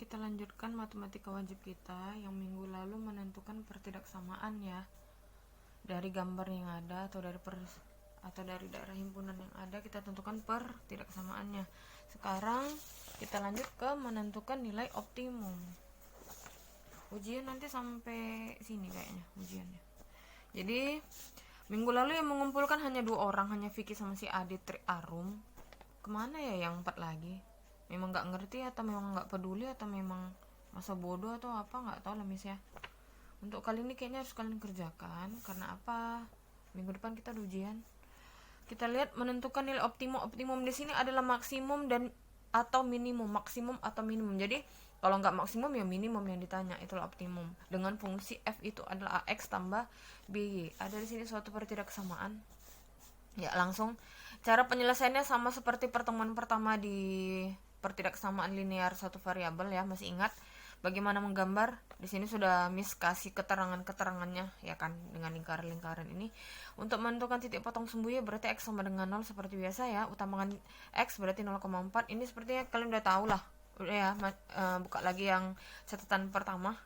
kita lanjutkan matematika wajib kita yang minggu lalu menentukan pertidaksamaan ya. Dari gambar yang ada atau dari daerah himpunan yang ada kita tentukan pertidaksamaannya. Sekarang kita lanjut ke menentukan nilai optimum. Ujian nanti sampai sini kayaknya ujiannya. Jadi minggu lalu yang mengumpulkan hanya 2 orang, hanya Vicky sama si Adit Tri Arum. Kemana ya yang 4 lagi? Memang nggak ngerti atau memang nggak peduli atau memang masa bodoh atau apa, nggak tahu lah mis ya. Untuk kali ini kayaknya harus kalian kerjakan. Karena apa? Minggu depan kita ada ujian. Kita lihat menentukan nilai optimum. Optimum di sini adalah maksimum dan atau minimum. Maksimum atau minimum. Jadi kalau nggak maksimum ya minimum yang ditanya, itulah optimum. Dengan fungsi f itu adalah ax tambah by. Ada di sini suatu pertidaksamaan. Ya langsung. Cara penyelesaiannya sama seperti pertemuan pertama di pertidaksamaan linear satu variabel ya, masih ingat bagaimana menggambar? Di sini sudah Miss kasih keterangannya ya kan, dengan lingkaran-lingkaran ini. Untuk menentukan titik potong sumbu y berarti x sama dengan 0 seperti biasa ya. Utamakan x berarti 0,4. Ini sepertinya kalian udah tahu lah. Udah ya, buka lagi yang catatan pertama.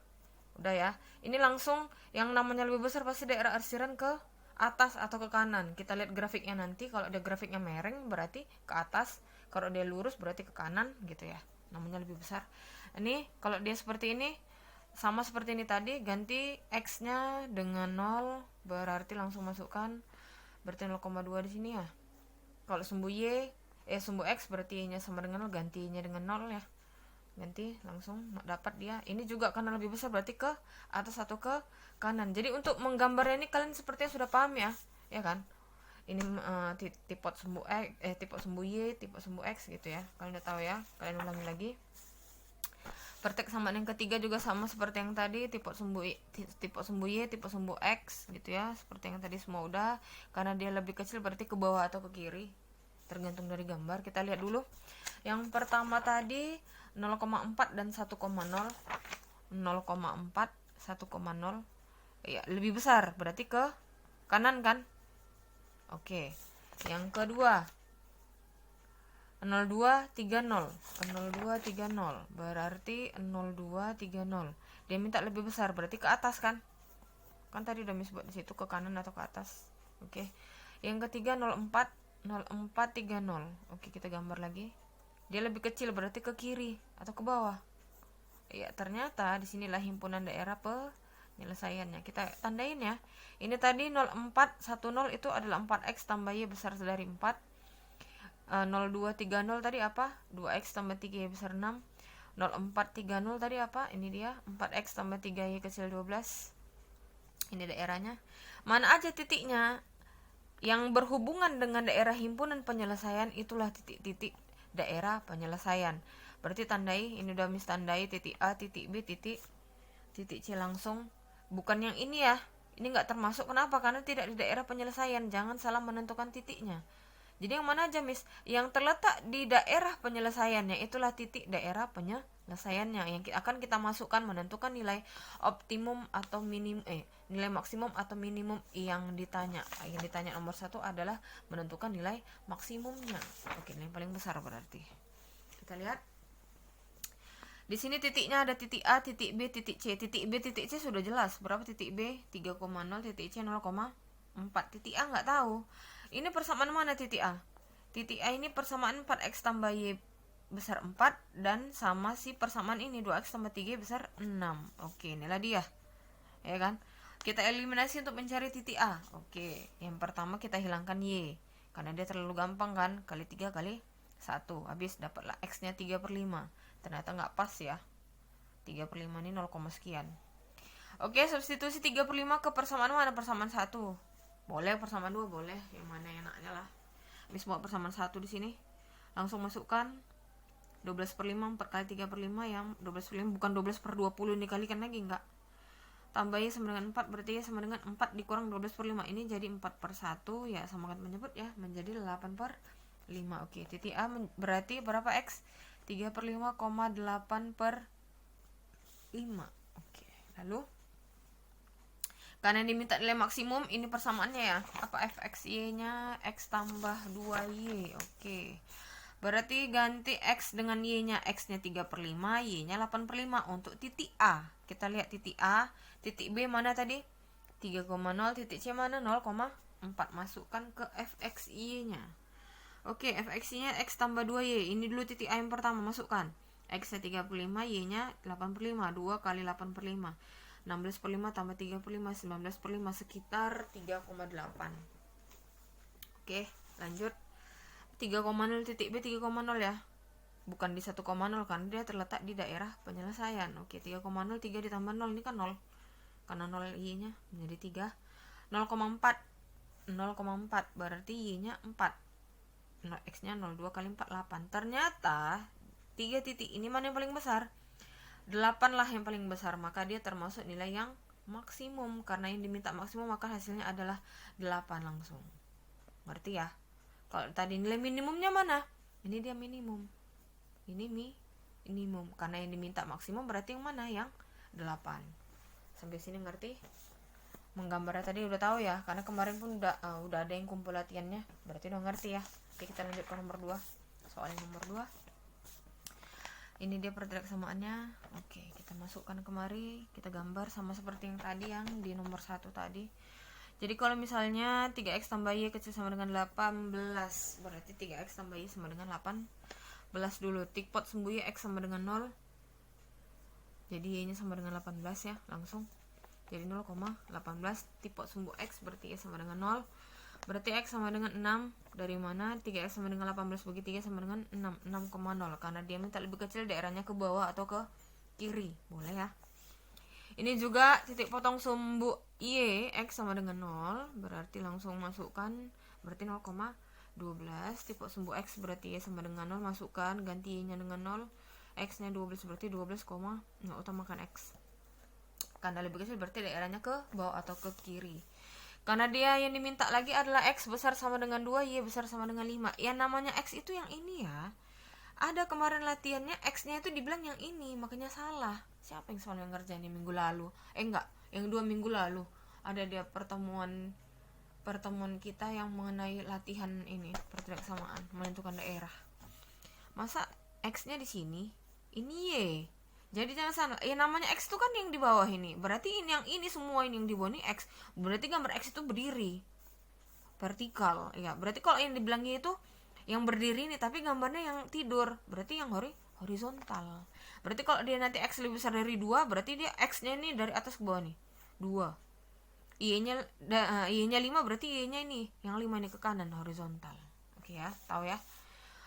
Udah ya. Ini langsung yang namanya lebih besar pasti daerah arsiran ke atas atau ke kanan. Kita lihat grafiknya nanti. Kalau ada grafiknya mereng berarti ke atas, kalau dia lurus berarti ke kanan gitu ya, namanya lebih besar. Ini kalau dia seperti ini sama seperti ini tadi, ganti x nya dengan 0 berarti langsung masukkan berarti 0,2 di sini ya. Kalau sumbu sumbu x berarti y nya sama dengan 0, gantinya dengan 0 ya, ganti langsung dapat dia. Ini juga karena lebih besar berarti ke atas atau ke kanan. Jadi untuk menggambarnya ini kalian sepertinya sudah paham ya kan. Ini tipe sumbu x, tipe sumbu y, tipe sumbu x gitu ya. Kalian udah tahu ya. Kalian ulangi lagi. Pertidaksamaan yang ketiga juga sama seperti yang tadi, tipe sumbu y, tipe sumbu x gitu ya. Seperti yang tadi semua udah. Karena dia lebih kecil berarti ke bawah atau ke kiri, tergantung dari gambar. Kita lihat dulu. Yang pertama tadi 0,4 dan 1,0. 0,4 1,0 ya, lebih besar berarti ke kanan kan. Oke. Yang kedua 0230 berarti 0230. Dia minta lebih besar berarti ke atas kan tadi udah Miss buat di situ ke kanan atau ke atas. Oke. Yang ketiga 0430. Oke, kita gambar lagi. Dia lebih kecil berarti ke kiri atau ke bawah. Ya, ternyata disinilah himpunan daerah penyelesaiannya. Kita tandain ya. Ini tadi 0410 itu adalah 4x tambah y besar dari 4. 0230 tadi apa? 2x tambah 3y besar 6. 0430 tadi apa? Ini dia 4x tambah 3y kecil 12. Ini daerahnya. Mana aja titiknya yang berhubungan dengan daerah himpunan penyelesaian, itulah titik-titik daerah penyelesaian. Berarti tandai, ini udah Miss tandai titik A, titik B, titik C langsung. Bukan yang ini ya. Ini nggak termasuk. Kenapa? Karena tidak di daerah penyelesaian. Jangan salah menentukan titiknya. Jadi yang mana aja Miss? Yang terletak di daerah penyelesaiannya, itulah titik daerah penyelesaiannya yang akan kita masukkan menentukan nilai optimum atau nilai maksimum atau minimum yang ditanya. Yang ditanya nomor 1 adalah menentukan nilai maksimumnya. Oke, yang paling besar berarti. Kita lihat. Di sini titiknya ada titik A, titik B, titik C. Titik B, titik C sudah jelas. Berapa titik B? 3,0, titik C 0,4. Titik A nggak tahu. Ini persamaan mana titik A? Titik A ini persamaan 4x tambah y besar 4 dan sama si persamaan ini 2x tambah 3y besar 6. Oke, inilah dia. Ya kan? Kita eliminasi untuk mencari titik A. Oke, yang pertama kita hilangkan y karena dia terlalu gampang kan, kali 3 kali 1. Habis dapatlah x-nya 3/5. Ternyata nggak pas ya. 3/5 ini 0, sekian. Oke, substitusi 3/5 ke persamaan mana? Persamaan 1. Boleh persamaan 2, boleh. Yang mana enaknya lah. Miss buat persamaan 1 di sini. Langsung masukkan 12/5 4 kali 3/5 yang 12/5 bukan 12/20 dikalikan lagi enggak. Tambah y sama dengan 4 berarti y sama dengan 4 dikurang 12/5. Ini jadi 4/1 ya, sama kan menyebut ya, menjadi 8/5. Oke, titik A berarti berapa x? 3/5,8/5. Oke, lalu karena diminta nilai maksimum, ini persamaannya ya. Apa fx y nya? X tambah 2y. Oke. Berarti ganti X dengan Y-nya. X-nya 3/5, Y-nya 8/5. Untuk titik A, kita lihat titik A. Titik B mana tadi? 3,0. Titik C mana? 0,4. Masukkan ke fx Y-nya. Oke, fx Y-nya X tambah 2Y. Ini dulu titik A yang pertama, masukkan. X-nya 3/5, Y-nya 8/5. 2 kali 8/5. 16/5 tambah 3/5, 19/5, sekitar 3,8. Oke, lanjut. 3,0 titik B 3,0 ya. Bukan di 1,0 kan, dia terletak di daerah penyelesaian. Oke, 3,0, 3 ditambah 0 ini kan 0. Karena 0 Y-nya menjadi 3. 0,4. 0,4 berarti Y-nya 4. X-nya 0, 2 kali 4 8. Ternyata 3 titik ini mana yang paling besar? 8 lah yang paling besar, maka dia termasuk nilai yang maksimum. Karena yang diminta maksimum maka hasilnya adalah 8 langsung. Ngerti ya? Kalau tadi nilai minimumnya mana? Ini dia minimum. Ini minimum. Karena yang diminta maksimum berarti yang mana? Yang 8. Sampai sini ngerti? Menggambarnya tadi udah tahu ya, karena kemarin pun udah ada yang kumpul latihannya. Berarti udah ngerti ya. Oke, kita lanjut ke nomor 2. Soal nomor 2. Ini dia pertidak samaannya. Oke, kita masukkan kemari, kita gambar sama seperti yang tadi yang di nomor 1 tadi. Jadi kalau misalnya 3x tambah y kecil sama dengan 18, berarti 3x tambah y sama dengan 18 dulu. Tik pot sumbu y x sama dengan 0. Jadi y nya sama dengan 18 ya, langsung. Jadi 0,18. Tik pot sumbu x berarti y sama dengan 0. Berarti X sama dengan 6. Dari mana? 3X sama dengan 18 bagi 3 sama dengan 6. 6,0. Karena dia minta lebih kecil, daerahnya ke bawah atau ke kiri. Boleh ya. Ini juga titik potong sumbu Y. X sama dengan 0. Berarti langsung masukkan. Berarti 0,12. Titik sumbu X berarti Y sama dengan 0. Masukkan. Ganti Y nya dengan 0. X nya 12 berarti 12, utamakan X. Karena lebih kecil berarti daerahnya ke bawah atau ke kiri. Karena dia yang diminta lagi adalah X besar sama dengan 2, Y besar sama dengan 5. Yang namanya X itu yang ini ya. Ada kemarin latihannya X-nya itu dibilang yang ini, makanya salah. Siapa yang soalnya ngerjain minggu lalu? Enggak, yang 2 minggu lalu. Ada dia pertemuan kita yang mengenai latihan ini, pertidak samaan, menentukan daerah. Masa X-nya di sini, ini Y. Jadi jangan salah, ya namanya X itu kan yang di bawah ini. Berarti ini semua ini yang di bawah ini X. Berarti gambar X itu berdiri. Vertikal. Ya, berarti kalau yang dibilangnya itu yang berdiri nih, tapi gambarnya yang tidur. Berarti yang horizontal. Berarti kalau dia nanti X lebih besar dari 2, berarti dia X-nya ini dari atas ke bawah nih. 2. Y-nya 5, berarti Y-nya ini. Yang 5 ini ke kanan, horizontal. Oke ya, tahu ya.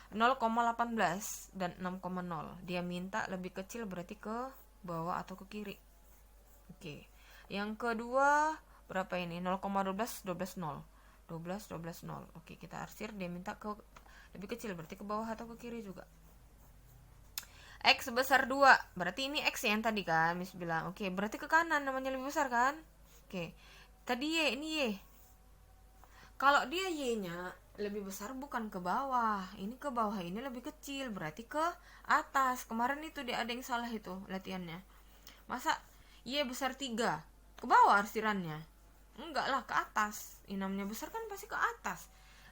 0,18 dan 6,0. Dia minta lebih kecil berarti ke bawah atau ke kiri. Oke. Yang kedua berapa ini? 0,12 12 0. 12 12 0. Oke, kita arsir, dia minta ke lebih kecil berarti ke bawah atau ke kiri juga. X sebesar 2. Berarti ini X yang tadi kan Miss bilang. Oke, berarti ke kanan namanya lebih besar kan? Oke. Tadi Y, ini Y. Kalau dia Y-nya lebih besar bukan ke bawah, ini ke bawah, ini lebih kecil, berarti ke atas. Kemarin itu dia ada yang salah itu latihannya. Masa Y besar 3 ke bawah arsirannya? Enggak lah, ke atas. Ini namanya besar kan pasti ke atas.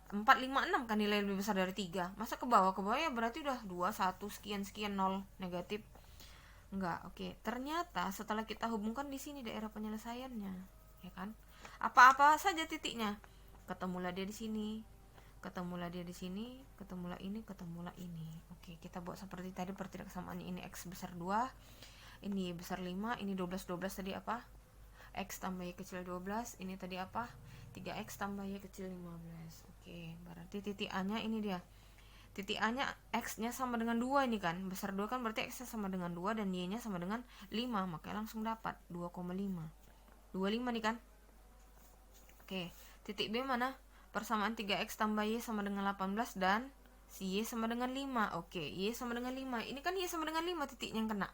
4, 5, 6 kan nilai lebih besar dari 3. Masa ke bawah? Ke bawah ya berarti udah 2, 1, sekian, 0, negatif. Enggak, oke. Ternyata setelah kita hubungkan di sini daerah penyelesaiannya, ya kan? Apa-apa saja titiknya. Ketemulah dia di sini. Ketemulah dia di sini, ketemulah ini, ketemulah ini. Oke, kita buat seperti tadi pertidak samaannya. Ini X besar 2, ini besar 5, ini 12 tadi apa? X tambah Y kecil 12, ini tadi apa? 3X tambah Y kecil 15. Oke, berarti titik A-nya ini dia. Titik A-nya X-nya sama dengan 2 ini kan. Besar 2 kan berarti X-nya sama dengan 2 dan Y-nya sama dengan 5, makanya langsung dapat 2,5. 25 nih kan? Oke, titik B mana? Persamaan 3X tambah Y sama dengan 18 dan si Y sama dengan 5. Oke, Y sama dengan 5. Ini kan Y sama dengan 5 titiknya yang kena.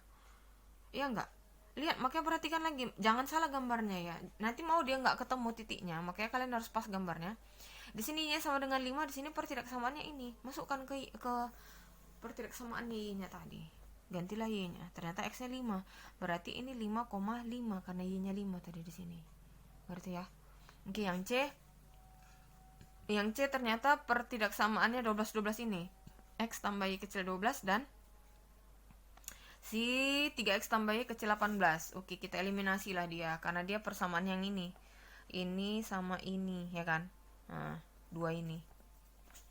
Iya enggak? Lihat, makanya perhatikan lagi. Jangan salah gambarnya ya. Nanti mau dia enggak ketemu titiknya, makanya kalian harus pas gambarnya. Di sini Y sama dengan 5, di sini pertidak samaannya ini. Masukkan ke pertidak samaan Y-nya tadi. Gantilah Y-nya. Ternyata X-nya 5. Berarti ini 5,5 karena Y-nya 5 tadi di sini. Ngerti ya? Oke, yang C ternyata pertidak samaannya 12 ini. X tambah Y kecil 12 dan si 3X tambah Y kecil 18. Oke, kita eliminasi lah dia, karena dia persamaan yang ini sama ini, ya kan. Nah, dua ini.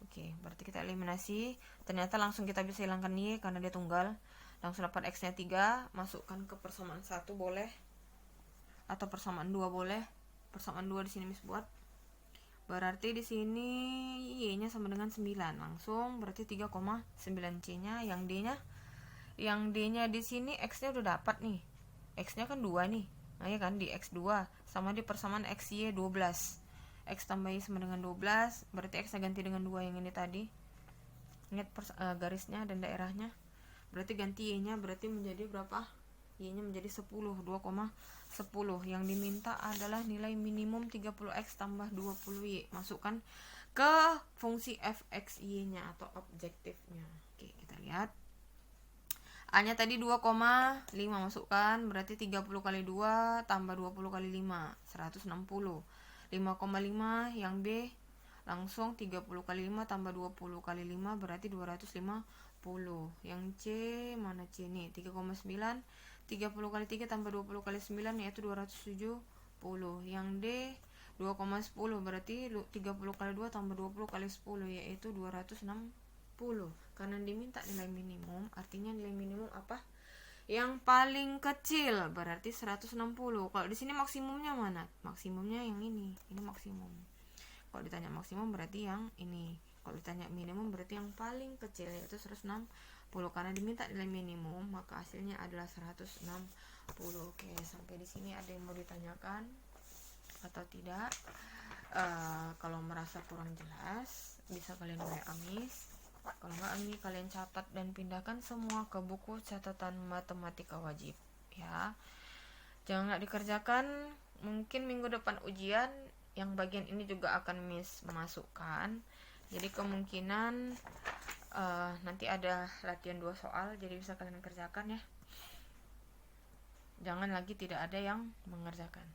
Oke, berarti kita eliminasi. Ternyata langsung kita bisa hilangkan Y karena dia tunggal. Langsung dapat X nya 3, masukkan ke persamaan 1 boleh, atau persamaan 2 boleh. Persamaan 2 di sini Miss buat. Berarti di sini Y-nya sama dengan 9. Langsung berarti 3,9 C-nya. Yang D-nya di sini X-nya udah dapat nih. X-nya kan 2 nih. Nah, ya kan, di X2 sama di persamaan XY 12. X tambah Y sama dengan 12, berarti X-nya ganti dengan 2 yang ini tadi. Ingat garisnya dan daerahnya. Berarti ganti Y-nya berarti menjadi berapa? Y-nya menjadi 10, 2,10. Yang diminta adalah nilai minimum 30X tambah 20Y. Masukkan ke fungsi fx y-nya atau objektifnya. Oke, kita lihat. A-nya tadi 2,5, masukkan, berarti 30 kali 2 tambah 20 kali 5, 160. 5,5 yang B, langsung 30 kali 5 tambah 20 kali 5 berarti 250. Yang C, mana C nih? 3,9, 30 kali 3 tambah 20 kali 9 yaitu 270. Yang D 2,10 berarti 30 kali 2 tambah 20 kali 10 yaitu 260. Karena diminta nilai minimum, artinya nilai minimum apa? Yang paling kecil berarti 160. Kalau di sini maksimumnya mana? Maksimumnya yang ini maksimum. Kalau ditanya maksimum berarti yang ini. Kalau ditanya minimum berarti yang paling kecil yaitu 160. Karena diminta nilai minimum, maka hasilnya adalah 160. Oke, sampai di sini ada yang mau ditanyakan atau tidak? Kalau merasa kurang jelas bisa kalian WA Miss. Kalau nggak, ini kalian catat dan pindahkan semua ke buku catatan matematika wajib, ya. Jangan nggak dikerjakan, mungkin minggu depan ujian yang bagian ini juga akan Miss masukkan. Jadi kemungkinan nanti ada latihan 2 soal, jadi bisa kalian kerjakan ya. Jangan lagi tidak ada yang mengerjakan.